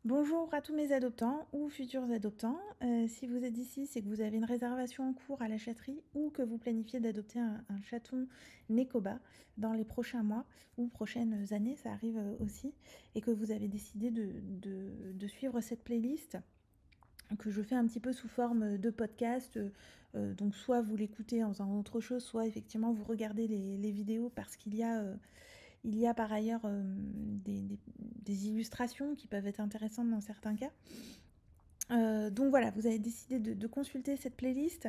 Bonjour à tous mes adoptants ou futurs adoptants. Si vous êtes ici, c'est que vous avez une réservation en cours à la chatterie ou que vous planifiez d'adopter un chaton Nekoba dans les prochains mois ou prochaines années, ça arrive aussi, et que vous avez décidé de suivre cette playlist que je fais un petit peu sous forme de podcast. Donc soit vous l'écoutez en faisant autre chose, soit effectivement vous regardez les vidéos parce il y a par ailleurs des illustrations qui peuvent être intéressantes dans certains cas. Donc voilà, vous avez décidé de consulter cette playlist.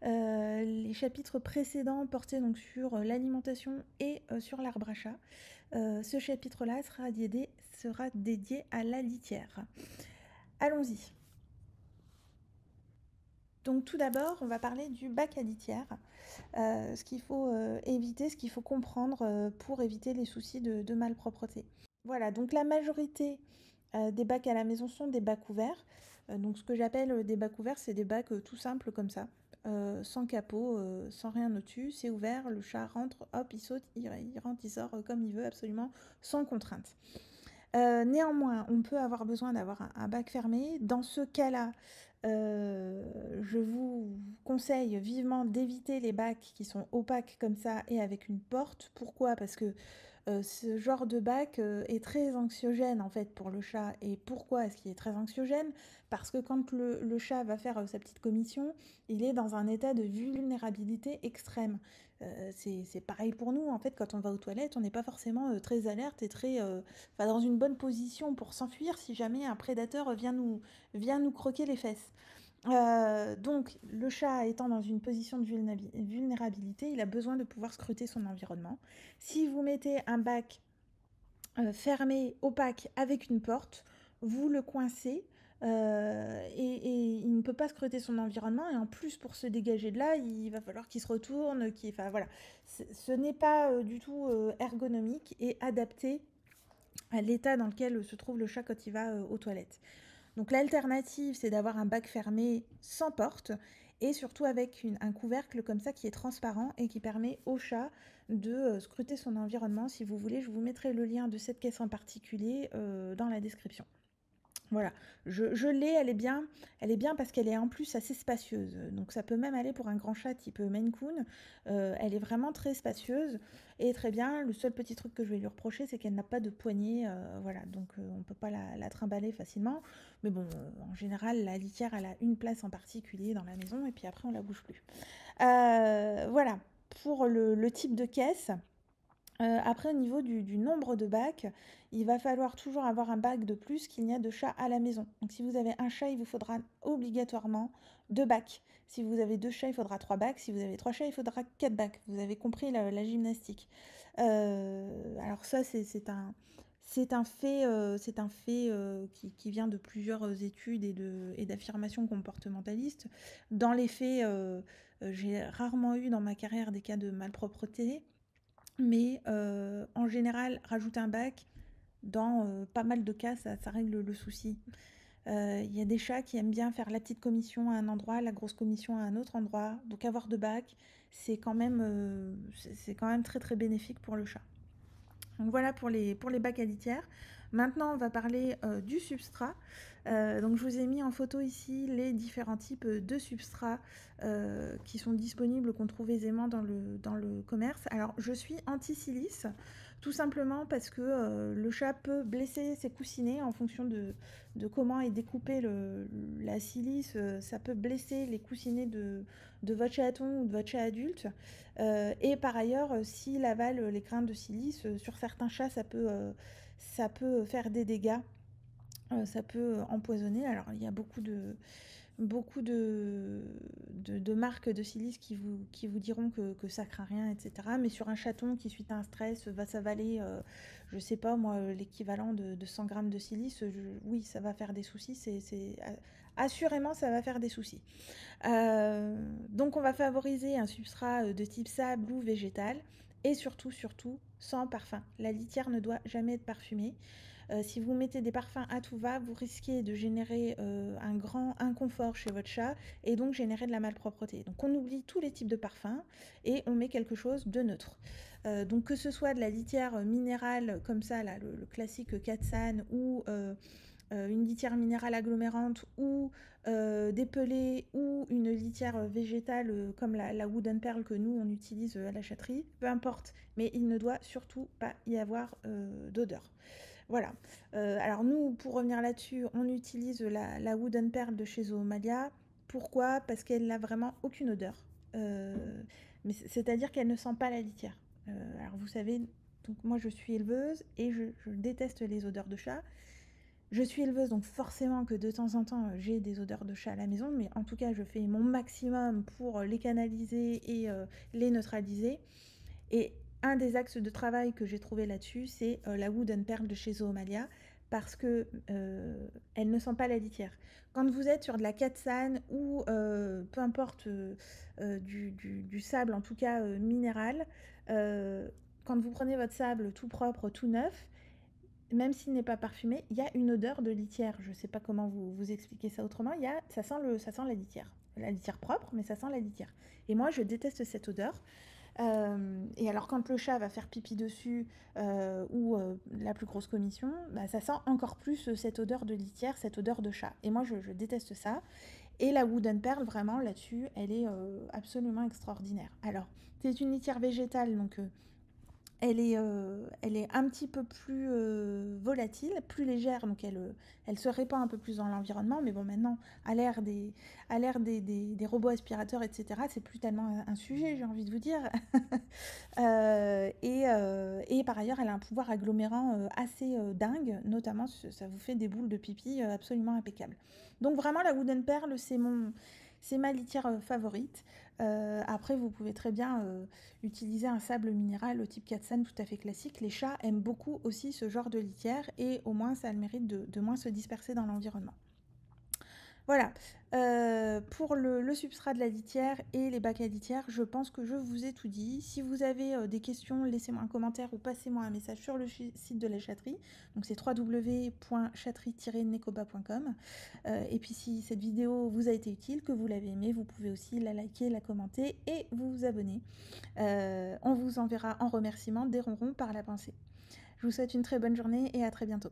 Les chapitres précédents portaient donc sur l'alimentation et sur l'arbre à chat. Ce chapitre-là sera dédié à la litière. Allons-y. Donc tout d'abord, on va parler du bac à litière, ce qu'il faut éviter, ce qu'il faut comprendre pour éviter les soucis de malpropreté. Voilà, donc la majorité des bacs à la maison sont des bacs ouverts. Donc ce que j'appelle des bacs ouverts, c'est des bacs tout simples comme ça, sans capot, sans rien au-dessus. C'est ouvert, le chat rentre, hop, il saute, il rentre, il sort comme il veut, absolument sans contrainte. Néanmoins, on peut avoir besoin d'avoir un bac fermé. Dans ce cas-là, je vous conseille vivement d'éviter les bacs qui sont opaques comme ça et avec une porte. Pourquoi? Parce que ce genre de bac est très anxiogène en fait pour le chat. Et pourquoi est-ce qu'il est très anxiogène? Parce que quand le chat va faire sa petite commission, il est dans un état de vulnérabilité extrême. C'est pareil pour nous, en fait, quand on va aux toilettes, on n'est pas forcément très alerte et très dans une bonne position pour s'enfuir si jamais un prédateur vient nous croquer les fesses. Donc, le chat étant dans une position de vulnérabilité, il a besoin de pouvoir scruter son environnement. Si vous mettez un bac fermé, opaque, avec une porte, vous le coincez. Et il ne peut pas scruter son environnement, et en plus pour se dégager de là il va falloir qu'il se retourne, enfin voilà, ce n'est pas du tout ergonomique et adapté à l'état dans lequel se trouve le chat quand il va aux toilettes. Donc l'alternative, c'est d'avoir un bac fermé sans porte et surtout avec un couvercle comme ça qui est transparent et qui permet au chat de scruter son environnement. Si vous voulez, je vous mettrai le lien de cette caisse en particulier dans la description. Voilà, je l'ai, elle est bien parce qu'elle est en plus assez spacieuse. Donc ça peut même aller pour un grand chat type Maine Coon. Elle est vraiment très spacieuse et très bien. Le seul petit truc que je vais lui reprocher, c'est qu'elle n'a pas de poignée. Voilà, donc on ne peut pas la trimballer facilement. Mais bon, en général, la litière, elle a une place en particulier dans la maison et puis après, on la bouge plus. Voilà, pour le type de caisse. Après, au niveau du nombre de bacs, il va falloir toujours avoir un bac de plus qu'il n'y a de chats à la maison. Donc si vous avez un chat, il vous faudra obligatoirement 2 bacs. Si vous avez 2 chats, il faudra 3 bacs. Si vous avez 3 chats, il faudra 4 bacs. Vous avez compris la gymnastique. Alors ça, c'est un fait, qui vient de plusieurs études et d'affirmations comportementalistes. Dans les faits, j'ai rarement eu dans ma carrière des cas de malpropreté. Mais en général, rajouter un bac, dans pas mal de cas, ça règle le souci. Il y a des chats qui aiment bien faire la petite commission à un endroit, la grosse commission à un autre endroit. Donc avoir 2 bacs, c'est quand même très très bénéfique pour le chat. Donc voilà pour les bacs à litière. Maintenant, on va parler du substrat. Donc je vous ai mis en photo ici les différents types de substrats qui sont disponibles, qu'on trouve aisément dans le commerce. Alors je suis anti-silice, tout simplement parce que le chat peut blesser ses coussinets en fonction de comment est découpée la silice. Ça peut blesser les coussinets de votre chaton ou de votre chat adulte. Et par ailleurs, s'il avale les grains de silice, sur certains chats, ça peut faire des dégâts. Ça peut empoisonner. Alors, il y a beaucoup de marques de silice qui vous diront que ça craint rien, etc. Mais sur un chaton qui, suite à un stress, va s'avaler, je sais pas moi, l'équivalent de 100 grammes de silice, oui, ça va faire des soucis. Assurément, ça va faire des soucis. Donc, on va favoriser un substrat de type sable ou végétal. Et surtout, surtout, sans parfum. La litière ne doit jamais être parfumée. Si vous mettez des parfums à tout va, vous risquez de générer un grand inconfort chez votre chat et donc générer de la malpropreté. Donc on oublie tous les types de parfums et on met quelque chose de neutre. Donc que ce soit de la litière minérale comme ça, là, le classique Katsan ou une litière minérale agglomérante ou des pelés ou une litière végétale comme la Wooden Pearl que nous on utilise à la chatterie, peu importe, mais il ne doit surtout pas y avoir d'odeur. Voilà. Alors nous, pour revenir là-dessus, on utilise la Wooden Pearl de chez Zoomalia. Pourquoi? Parce qu'elle n'a vraiment aucune odeur. Mais c'est-à-dire qu'elle ne sent pas la litière. Alors vous savez, donc moi je suis éleveuse et je déteste les odeurs de chat. Je suis éleveuse, donc forcément que de temps en temps j'ai des odeurs de chat à la maison, mais en tout cas je fais mon maximum pour les canaliser et les neutraliser. Et un des axes de travail que j'ai trouvé là-dessus, c'est la Wooden Pearl de chez Zoomalia, parce que elle ne sent pas la litière. Quand vous êtes sur de la katsane ou peu importe du sable, en tout cas minéral, quand vous prenez votre sable tout propre, tout neuf, même s'il n'est pas parfumé, il y a une odeur de litière. Je ne sais pas comment vous expliquer ça autrement. Ça sent la litière. La litière propre, mais ça sent la litière. Et moi, je déteste cette odeur. Et alors quand le chat va faire pipi dessus ou la plus grosse commission, bah, ça sent encore plus cette odeur de litière, cette odeur de chat. Et moi je déteste ça. Et la Wooden Pearl, vraiment là-dessus, elle est absolument extraordinaire. Alors c'est une litière végétale, donc elle est un petit peu plus volatile, plus légère, donc elle se répand un peu plus dans l'environnement. Mais bon, maintenant, à l'ère des robots aspirateurs, etc., c'est plus tellement un sujet, j'ai envie de vous dire. Et par ailleurs, elle a un pouvoir agglomérant assez dingue, notamment ça vous fait des boules de pipi absolument impeccables. Donc vraiment, la Wooden Pearl, c'est ma litière favorite. Après, vous pouvez très bien utiliser un sable minéral au type Katsan tout à fait classique. Les chats aiment beaucoup aussi ce genre de litière et au moins ça a le mérite de moins se disperser dans l'environnement. Voilà, pour le substrat de la litière et les bacs à litière, je pense que je vous ai tout dit. Si vous avez des questions, laissez-moi un commentaire ou passez-moi un message sur le site de la chatterie. Donc c'est www.chatterie-nekoba.com. Et puis si cette vidéo vous a été utile, que vous l'avez aimée, vous pouvez aussi la liker, la commenter et vous abonner. On vous enverra en remerciement des ronrons par la pensée. Je vous souhaite une très bonne journée et à très bientôt.